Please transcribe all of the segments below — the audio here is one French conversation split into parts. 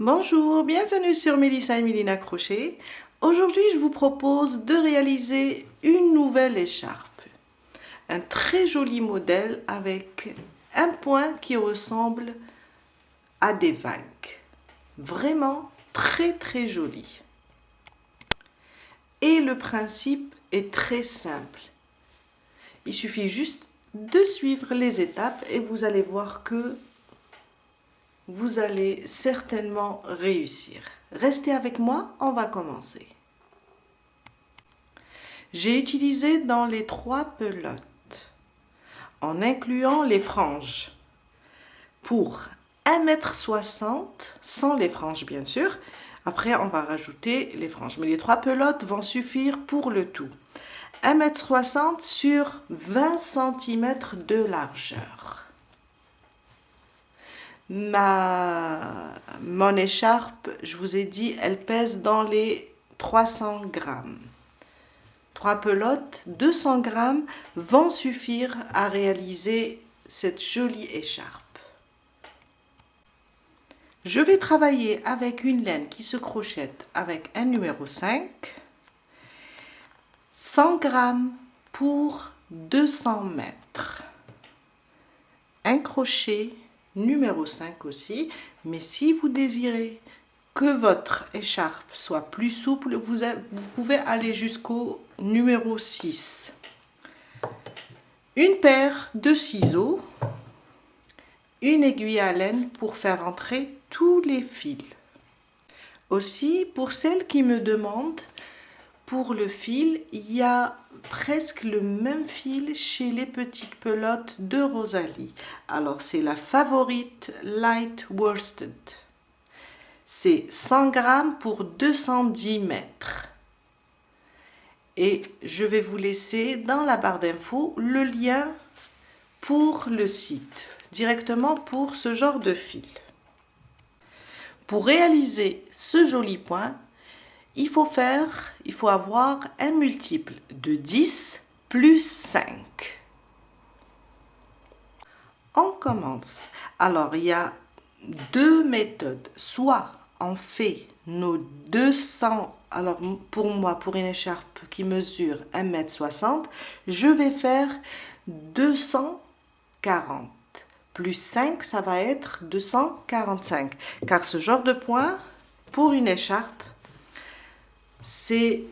Bonjour, bienvenue sur Mélissa et Mélina Crochet. Aujourd'hui, je vous propose de réaliser une nouvelle écharpe. Un très joli modèle avec un point qui ressemble à des vagues. Vraiment très joli. Et le principe est très simple. Il suffit juste de suivre les étapes et vous allez voir que vous allez certainement réussir. Restez avec moi, on va commencer. J'ai utilisé dans les 3 pelotes, en incluant les franges, pour 1,60 m, sans les franges bien sûr. Après, on va rajouter les franges, mais les 3 pelotes vont suffire pour le tout. 1,60 m sur 20 cm de largeur. Mon écharpe, je vous ai dit, elle pèse dans les 300 grammes. 3 pelotes, 200 grammes vont suffire à réaliser cette jolie écharpe. Je vais travailler avec une laine qui se crochette avec un numéro 5, 100 grammes pour 200 mètres. Un crochet numéro 5 aussi, mais si vous désirez que votre écharpe soit plus souple, vous pouvez aller jusqu'au numéro 6. Une paire de ciseaux, une aiguille à laine pour faire entrer tous les fils. Aussi, pour celles qui me demandent, pour le fil, il y a presque le même fil chez les petites pelotes de Rosalie. Alors, c'est la Favorite Light Worsted. C'est 100 grammes pour 210 mètres. Et je vais vous laisser dans la barre d'infos le lien pour le site, directement pour ce genre de fil. Pour réaliser ce joli point, il faut avoir un multiple de 10 plus 5. On commence. Alors, il y a 2 méthodes. Soit on fait nos 200, alors pour moi, pour une écharpe qui mesure 1,60 m, je vais faire 240. Plus 5, ça va être 245. Car ce genre de point, pour une écharpe, c'est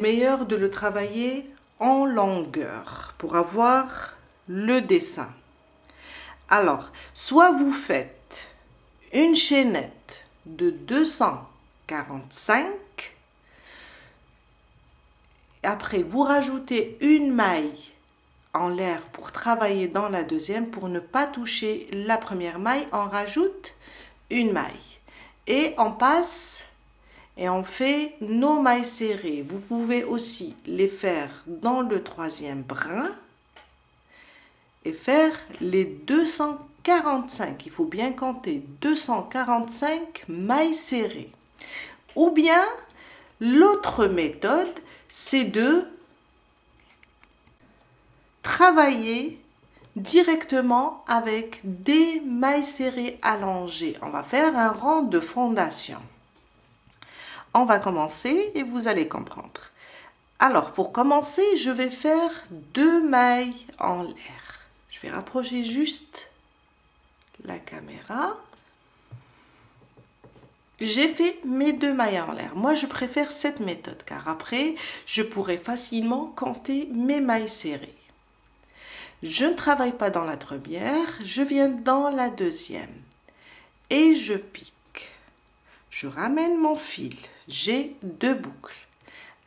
meilleur de le travailler en longueur pour avoir le dessin. Alors, soit vous faites une chaînette de 245, après vous rajoutez une maille en l'air pour travailler dans la deuxième. Pour ne pas toucher la première maille, on rajoute une maille et on passe et on fait nos mailles serrées. Vous pouvez aussi les faire dans le 3e brin et faire les 245. Il faut bien compter 245 mailles serrées. Ou bien, l'autre méthode, c'est de travailler directement avec des mailles serrées allongées. On va faire un rang de fondation. On va commencer et vous allez comprendre. Alors, pour commencer, je vais faire 2 mailles en l'air. Je vais rapprocher juste la caméra. J'ai fait mes 2 mailles en l'air. Moi, je préfère cette méthode car après, je pourrai facilement compter mes mailles serrées. Je ne travaille pas dans la première, je viens dans la deuxième et je pique. Je ramène mon fil, j'ai 2 boucles.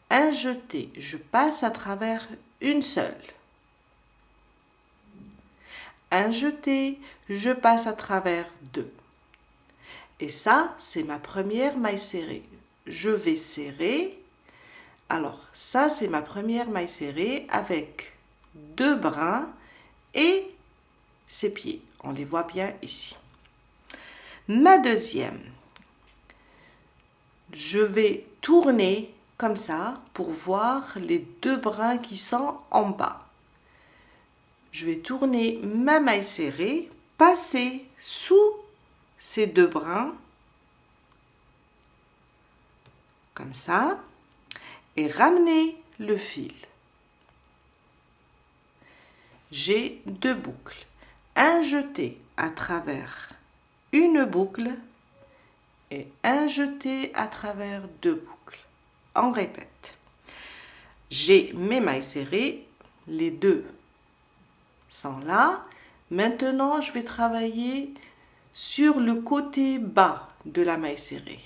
Un jeté, je passe à travers une seule. Un jeté, je passe à travers 2. Et ça, c'est ma première maille serrée. Je vais serrer. Alors, ça, c'est ma première maille serrée avec 2 brins et ses pieds. On les voit bien ici. Ma deuxième, je vais tourner comme ça pour voir les 2 brins qui sont en bas. Je vais tourner ma maille serrée, passer sous ces 2 brins comme ça, et ramenez le fil. J'ai 2 boucles. Un jeté à travers une boucle et un jeté à travers 2 boucles. On répète. J'ai mes mailles serrées, les 2 sont là. Maintenant, je vais travailler sur le côté bas de la maille serrée.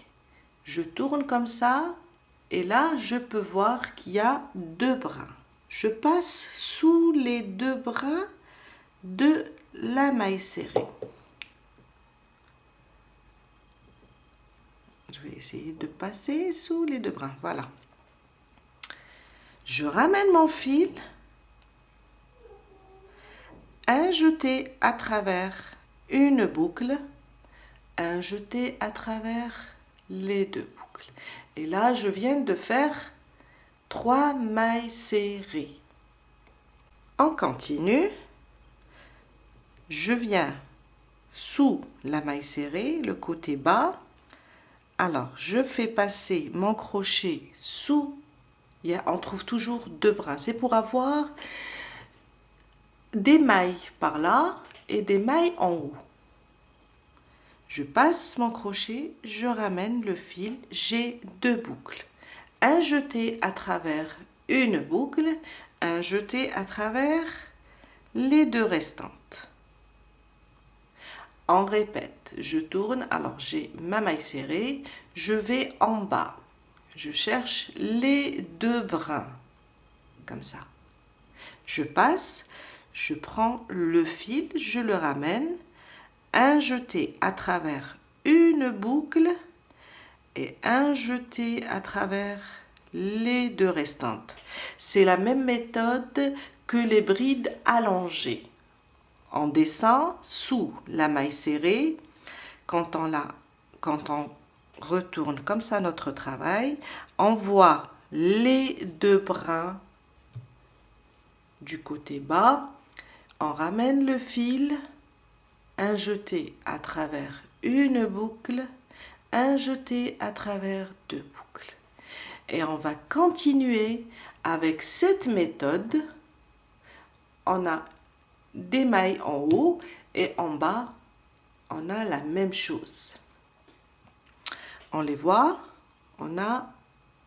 Je tourne comme ça et là, je peux voir qu'il y a 2 brins. Je passe sous les 2 brins de la maille serrée. Je vais essayer de passer sous les 2 brins. Voilà. Je ramène mon fil. Un jeté à travers une boucle. Un jeté à travers les 2 boucles. Et là, je viens de faire 3 mailles serrées. On continue. Je viens sous la maille serrée, le côté bas. Alors, je fais passer mon crochet sous. On trouve toujours 2 brins. C'est pour avoir des mailles par là et des mailles en haut. Je passe mon crochet, je ramène le fil, j'ai 2 boucles. Un jeté à travers une boucle, un jeté à travers les 2 restantes. On répète, je tourne, alors j'ai ma maille serrée, je vais en bas. Je cherche les 2 brins, comme ça. Je passe, je prends le fil, je le ramène, un jeté à travers une boucle et un jeté à travers les 2 restantes. C'est la même méthode que les brides allongées. On descend sous la maille serrée. Quand on retourne comme ça notre travail, on voit les 2 brins du côté bas. On ramène le fil, un jeté à travers une boucle, un jeté à travers 2 boucles. Et on va continuer avec cette méthode. On a des mailles en haut et en bas, on a la même chose. On les voit, on a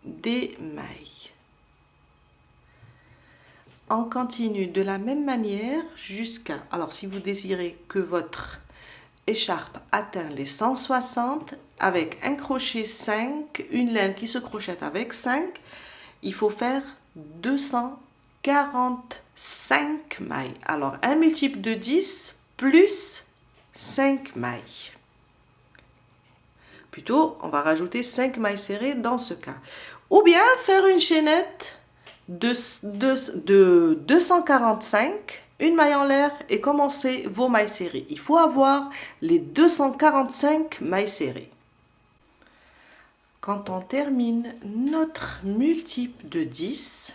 des mailles. On continue de la même manière jusqu'à... Alors, si vous désirez que votre écharpe atteigne les 160, avec un crochet 5, une laine qui se crochette avec 5, il faut faire 245 mailles. Alors, un multiple de 10 plus 5 mailles. Plutôt, on va rajouter 5 mailles serrées dans ce cas. Ou bien faire une chaînette de 245, une maille en l'air et commencer vos mailles serrées. Il faut avoir les 245 mailles serrées. Quand on termine notre multiple de 10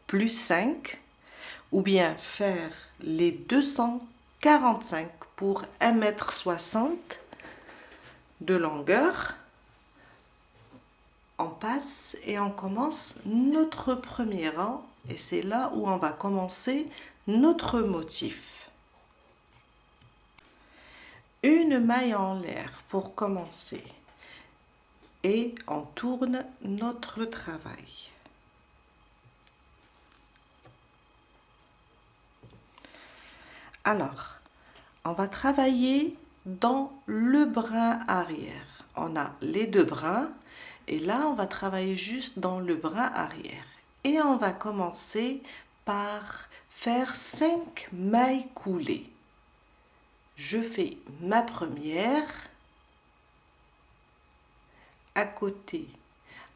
plus 5, ou bien faire les 245 pour 1,60 m de longueur, on passe et on commence notre premier rang et c'est là où on va commencer notre motif. Une maille en l'air pour commencer et on tourne notre travail. Alors, on va travailler dans le brin arrière. On a les 2 brins et là, on va travailler juste dans le brin arrière. Et on va commencer par faire 5 mailles coulées. Je fais ma première à côté.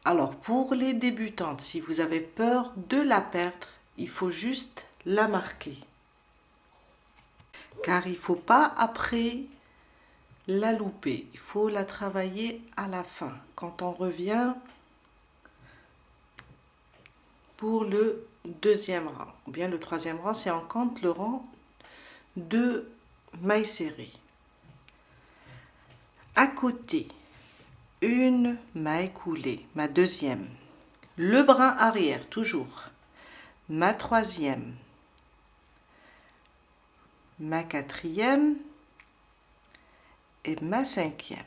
Alors, pour les débutantes, si vous avez peur de la perdre, il faut juste la marquer. Car il ne faut pas après la louper. Il faut la travailler à la fin, quand on revient pour le 2e rang. Ou bien le 3e rang, si on compte le rang de mailles serrées. À côté, une maille coulée, ma deuxième, le brin arrière toujours, ma troisième, ma quatrième et ma cinquième.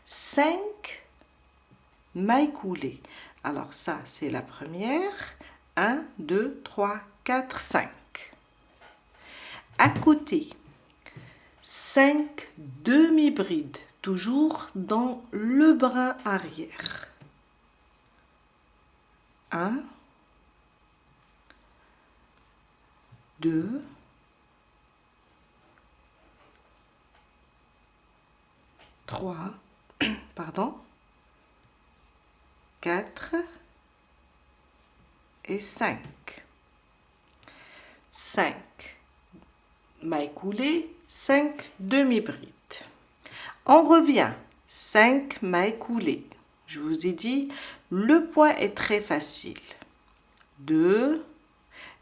5 mailles coulées. Alors ça, c'est la première. 1, 2, 3, 4, 5. À côté, 5 demi-brides, toujours dans le brin arrière. 1, 2, 3, pardon, 4 et 5. 5 mailles coulées, 5 demi-brides. On revient, 5 mailles coulées. Je vous ai dit, le point est très facile. 2,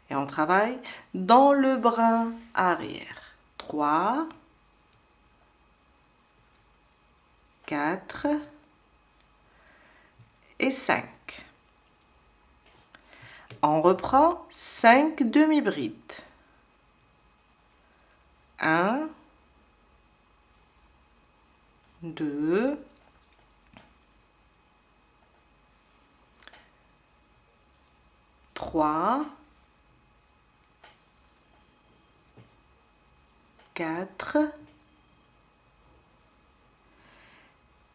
et on travaille dans le brin arrière. 3, 4 et 5. On reprend 5 demi-brides. 1, 2, 3, 4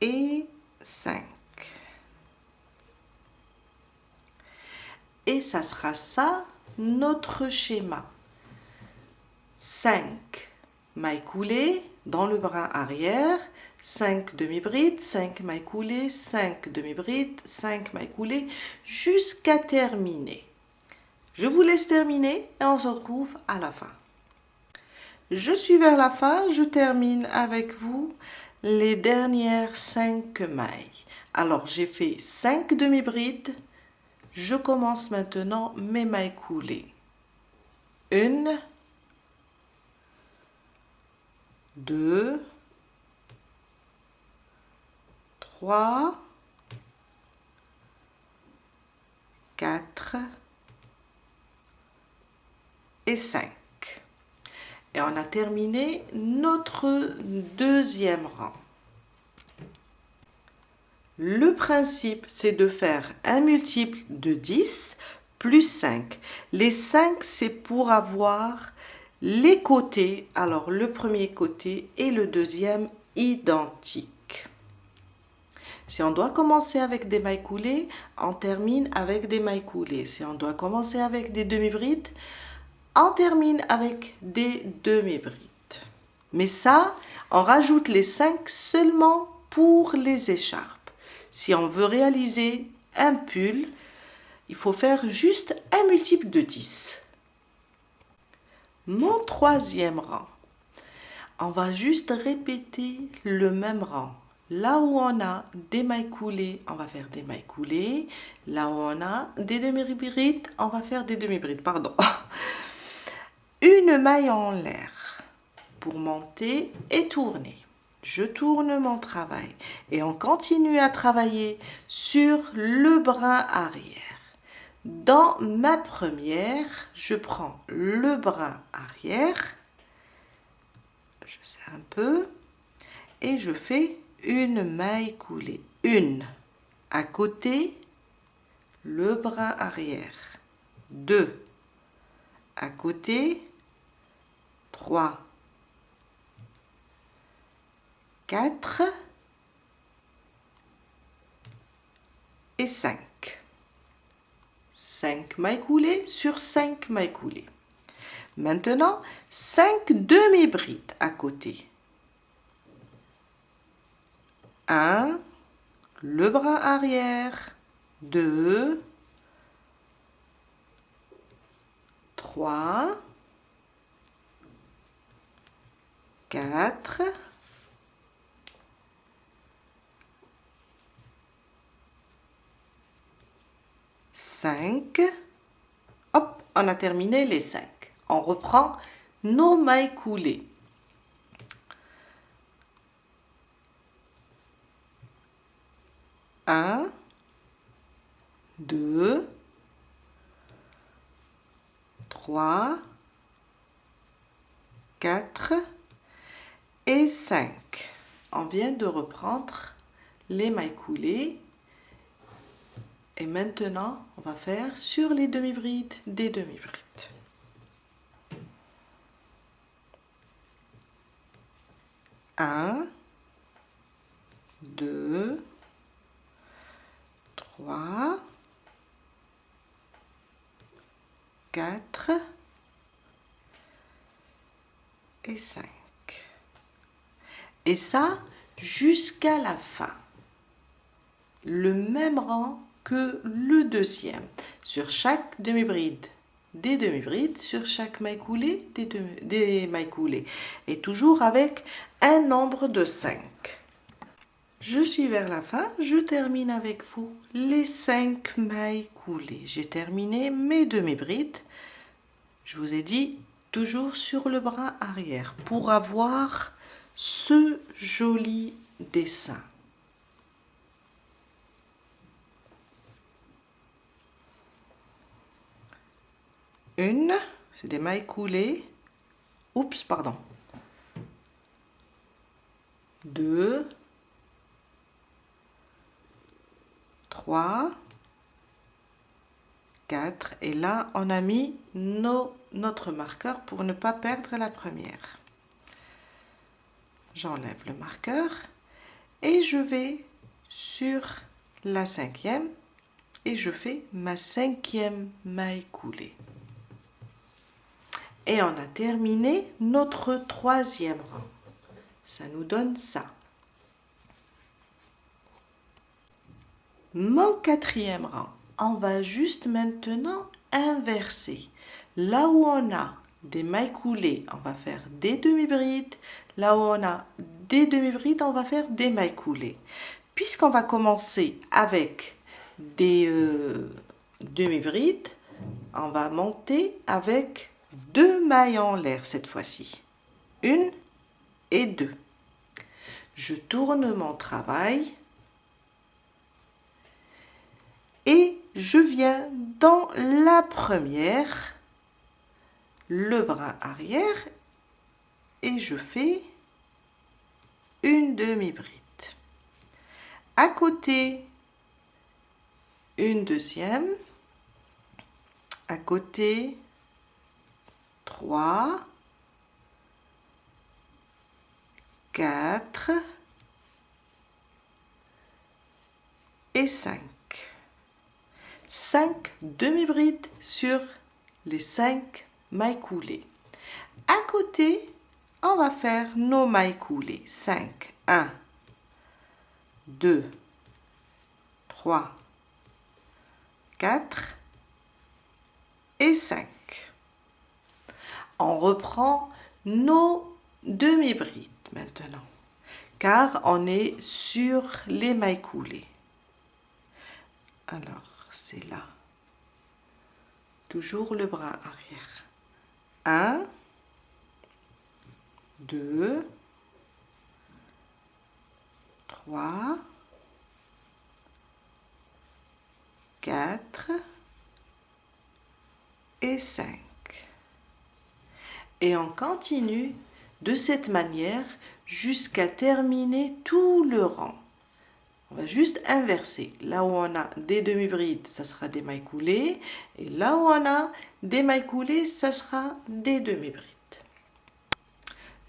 et 5. Et ça sera ça, notre schéma. 5 mailles coulées dans le brin arrière, 5 demi-brides, 5 mailles coulées, 5 demi-brides, 5 mailles coulées, jusqu'à terminer. Je vous laisse terminer et on se retrouve à la fin. Je suis vers la fin, je termine avec vous les dernières 5 mailles. Alors, j'ai fait 5 demi-brides. Je commence maintenant mes mailles coulées. 1, 2, 3, 4 et 5. Et on a terminé notre deuxième rang. Le principe, c'est de faire un multiple de 10 plus 5. Les 5, c'est pour avoir les côtés, alors le premier côté et le deuxième identiques. Si on doit commencer avec des mailles coulées, on termine avec des mailles coulées. Si on doit commencer avec des demi-brides, on termine avec des demi-brides. Mais ça, on rajoute les 5 seulement pour les écharpes. Si on veut réaliser un pull, il faut faire juste un multiple de 10. Mon troisième rang, on va juste répéter le même rang. Là où on a des mailles coulées, on va faire des mailles coulées. Là où on a des demi-brides, on va faire des demi-brides, pardon. Une maille en l'air pour monter et tourner. Je tourne mon travail et on continue à travailler sur le brin arrière. Dans ma première, je prends le brin arrière, je serre un peu et je fais une maille coulée. Une à côté, le brin arrière. 2 à côté, 3, 4 et 5. 5 mailles coulées sur 5 mailles coulées. Maintenant, 5 demi-brides à côté. 1, le brin arrière. 2, 3, 4, 5. Hop, on a terminé les 5. On reprend nos mailles coulées. « 1, 2, 3, 4 et 5. On vient de reprendre les mailles coulées. Et maintenant, on va faire sur les demi-brides des demi-brides. 1, 2, 3, 4 et 5. Et ça, jusqu'à la fin. Le même rang que le deuxième. Sur chaque demi-bride, des demi-brides, sur chaque maille coulée, des mailles coulées. Et toujours avec un nombre de 5. Je suis vers la fin, je termine avec vous les 5 mailles coulées. J'ai terminé mes demi-brides. Je vous ai dit toujours sur le bras arrière pour avoir ce joli dessin. Une, c'est des mailles coulées. Oups, pardon. 2, 3, 4. Et là, on a mis notre marqueur pour ne pas perdre la première. J'enlève le marqueur et je vais sur la 5e et je fais ma 5e maille coulée. Et on a terminé notre 3e rang. Ça nous donne ça. Mon 4e rang, on va juste maintenant inverser. Là où on a des mailles coulées, on va faire des demi-brides. Là où on a des demi-brides, on va faire des mailles coulées. Puisqu'on va commencer avec des demi-brides, on va monter avec 2 mailles en l'air cette fois-ci. 1 et 2. Je tourne mon travail et je viens dans la première, le bras arrière, et je fais une demi-bride. À côté, une deuxième, à côté, 3, 4 et 5. 5 demi-brides sur les 5 mailles coulées. À côté, on va faire nos mailles coulées. 5, 1, 2, 3, 4 et 5. On reprend nos demi-brides maintenant, car on est sur les mailles coulées. Alors, c'est là. Toujours le bras arrière. 1, 2, 3, 4 et 5. Et on continue de cette manière jusqu'à terminer tout le rang. On va juste inverser. Là où on a des demi-brides, ça sera des mailles coulées. Et là où on a des mailles coulées, ça sera des demi-brides.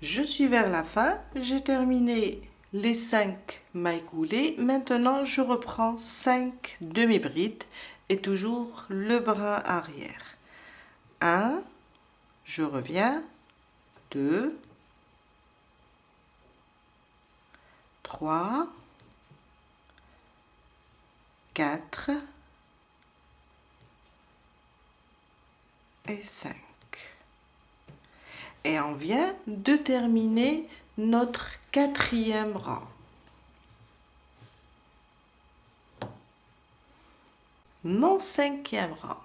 Je suis vers la fin. J'ai terminé les 5 mailles coulées. Maintenant, je reprends 5 demi-brides et toujours le bras arrière. 1, je reviens. 2, 3, 4 et 5. Et on vient de terminer notre 4e rang. Mon 5e rang,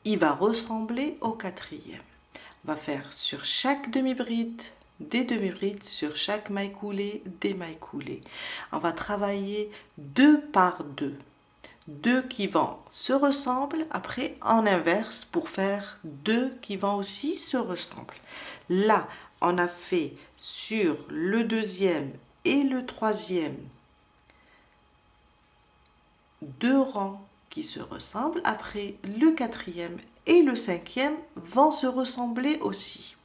il va ressembler au 4e. On va faire sur chaque demi-bride des demi-brides sur chaque maille coulée, des mailles coulées. On va travailler 2 par 2. 2 qui vont se ressembler, après en inverse pour faire 2 qui vont aussi se ressembler. Là, on a fait sur le deuxième et le troisième 2 rangs qui se ressemblent. Après, le quatrième et le cinquième vont se ressembler aussi.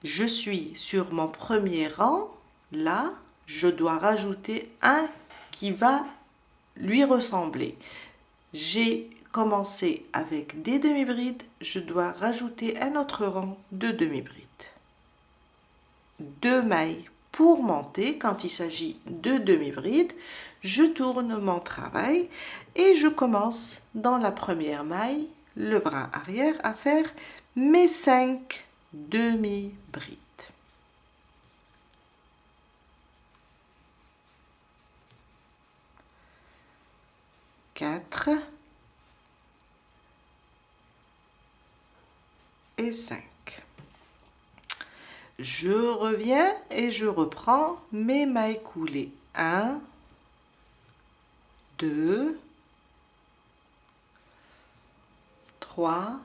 Je suis sur mon premier rang. Là, je dois rajouter un qui va lui ressembler. J'ai commencé avec des demi-brides. Je dois rajouter un autre rang de demi-brides. 2 mailles pour monter. Quand il s'agit de demi-brides, je tourne mon travail et je commence dans la première maille, le bras arrière, à faire mes 5 demi-brides. Quatre et 5. Je reviens et je reprends mes mailles coulées. 1, 2, 3,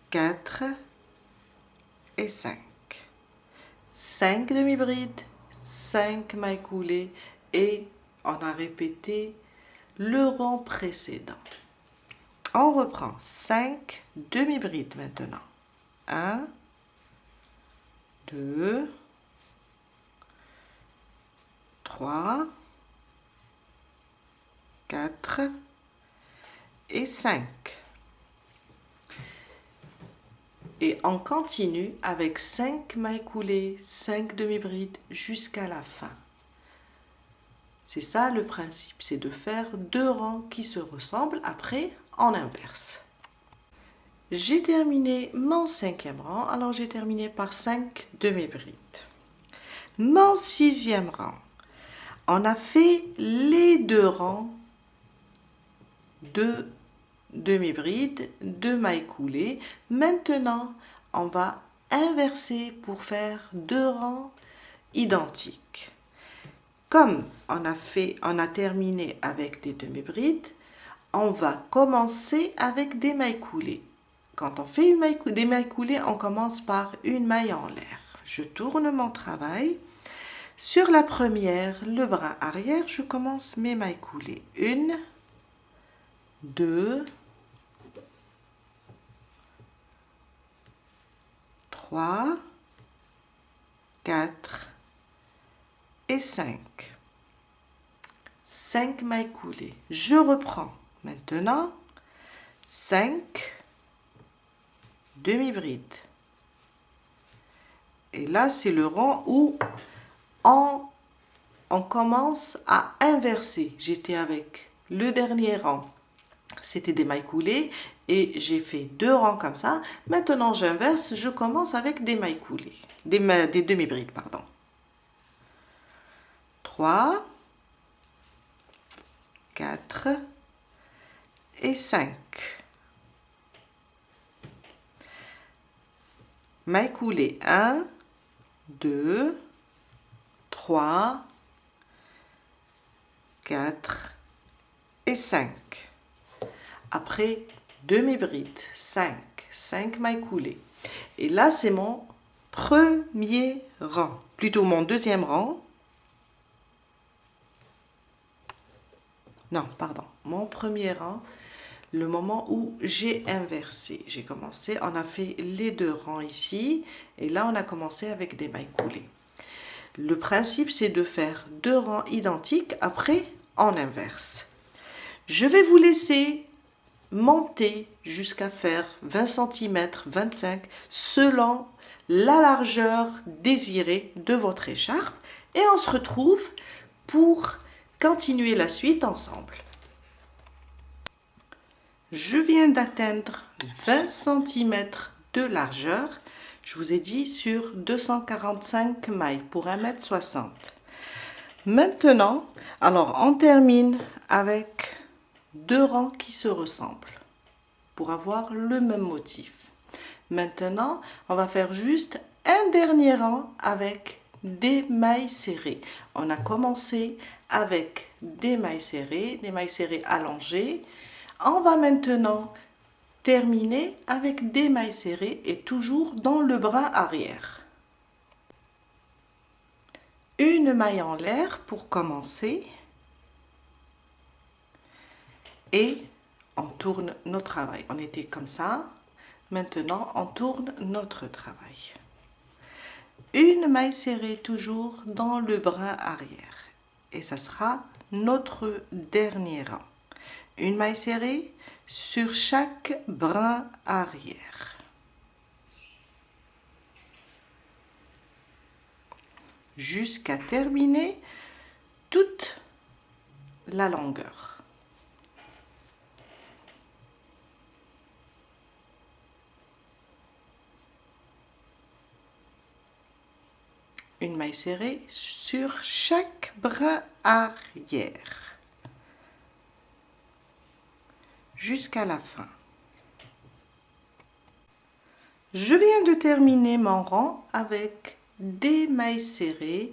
4 et 5. 5 demi-brides, 5 mailles coulées et on a répété le rang précédent. On reprend 5 demi-brides maintenant. 1, 2, 3, 4 et 5. Et on continue avec 5 mailles coulées, 5 demi-brides jusqu'à la fin. C'est ça le principe, c'est de faire 2 rangs qui se ressemblent, après en inverse. J'ai terminé mon 5e rang, alors j'ai terminé par 5 demi-brides. Mon 6e rang, on a fait les 2 rangs de demi-brides, 2 mailles coulées. Maintenant, on va inverser pour faire 2 rangs identiques. Comme on a terminé avec des demi-brides, on va commencer avec des mailles coulées. Quand on fait des mailles coulées, on commence par une maille en l'air. Je tourne mon travail. Sur la première, le bras arrière, je commence mes mailles coulées. 1, 2, 3, 4 et 5. 5 mailles coulées. Je reprends maintenant 5 demi-brides. Et là, c'est le rang où on commence à inverser. J'étais avec le dernier rang, c'était des mailles coulées et j'ai fait 2 rangs comme ça. Maintenant, j'inverse, je commence avec des mailles coulées, des demi-brides, pardon. 3, 4 et 5. Mailles coulées 1, 2, 3, 4 et 5. Après, demi-bride, 5 mailles coulées. Et là, c'est mon premier rang, plutôt mon deuxième rang. Non, pardon, mon premier rang, le moment où j'ai inversé. J'ai commencé, on a fait les 2 rangs ici, et là, on a commencé avec des mailles coulées. Le principe, c'est de faire 2 rangs identiques, après, en inverse. Je vais vous laisser monter jusqu'à faire 20 cm, 25 selon la largeur désirée de votre écharpe. Et on se retrouve pour continuer la suite ensemble. Je viens d'atteindre 20 cm de largeur. Je vous ai dit sur 245 mailles pour 1,60 m. Maintenant, alors on termine avec 2 rangs qui se ressemblent pour avoir le même motif. Maintenant, on va faire juste un dernier rang avec des mailles serrées. On a commencé avec des mailles serrées allongées. On va maintenant terminer avec des mailles serrées et toujours dans le bras arrière. Une maille en l'air pour commencer et on tourne notre travail. On était comme ça, maintenant on tourne notre travail. Une maille serrée toujours dans le bras arrière et ça sera notre dernier rang. Une maille serrée sur chaque brin arrière. Jusqu'à terminer toute la longueur. Une maille serrée sur chaque brin arrière jusqu'à la fin. Je viens de terminer mon rang avec des mailles serrées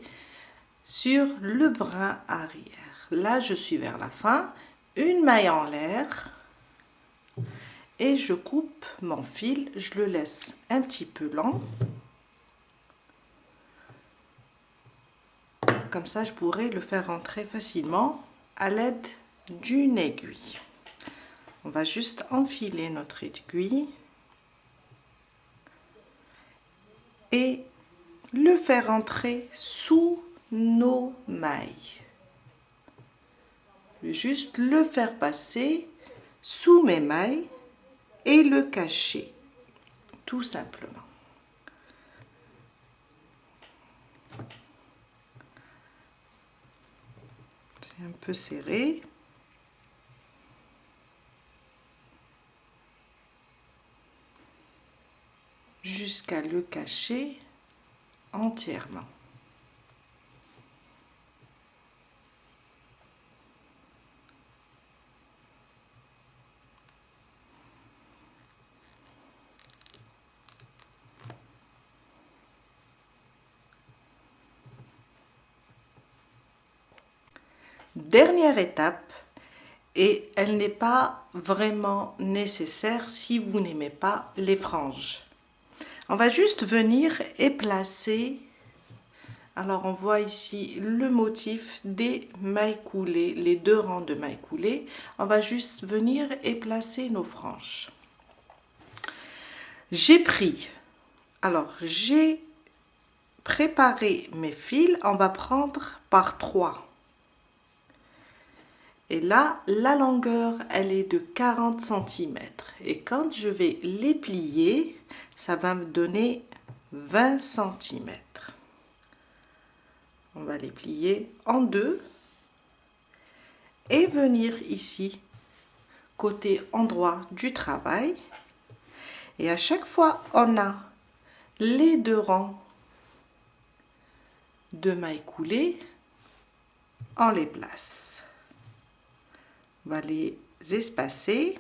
sur le brin arrière. Là, je suis vers la fin, une maille en l'air et je coupe mon fil, je le laisse un petit peu lent. Comme ça, je pourrais le faire rentrer facilement à l'aide d'une aiguille. On va juste enfiler notre aiguille et le faire entrer sous nos mailles. Je vais juste le faire passer sous mes mailles et le cacher, tout simplement. C'est un peu serré. Jusqu'à le cacher entièrement. Dernière étape, et elle n'est pas vraiment nécessaire si vous n'aimez pas les franges. On va juste venir et placer, alors on voit ici le motif des mailles coulées, les deux rangs de mailles coulées. On va juste venir et placer nos franges. J'ai préparé mes fils, on va prendre par 3. Et là, la longueur, elle est de 40 cm. Et quand je vais les plier, ça va me donner 20 cm. On va les plier en deux et venir ici, côté endroit du travail. Et à chaque fois, on a les deux rangs de mailles coulées, on les place. On va les espacer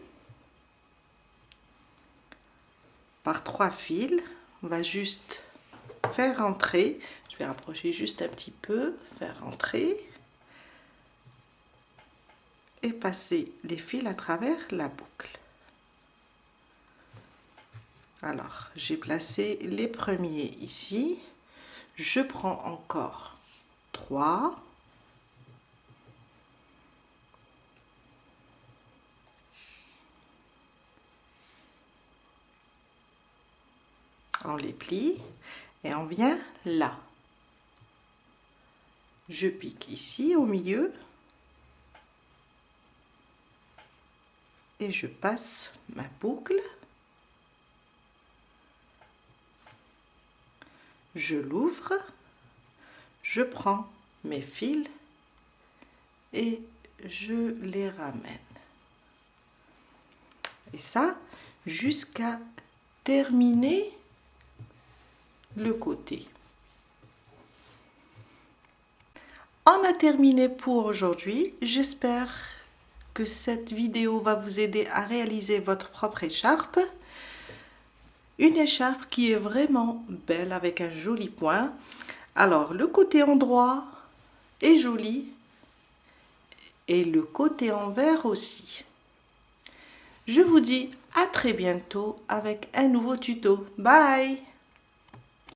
par 3 fils. On va juste faire rentrer. Je vais rapprocher juste un petit peu, faire rentrer et passer les fils à travers la boucle. Alors, j'ai placé les premiers ici. Je prends encore 3. On les plie et on vient là. Je pique ici au milieu et je passe ma boucle. Je l'ouvre, je prends mes fils et je les ramène. Et ça jusqu'à terminer le côté. On a terminé pour aujourd'hui. J'espère que cette vidéo va vous aider à réaliser votre propre écharpe. Une écharpe qui est vraiment belle avec un joli point. Alors, le côté endroit est joli et le côté envers aussi. Je vous dis à très bientôt avec un nouveau tuto. Bye!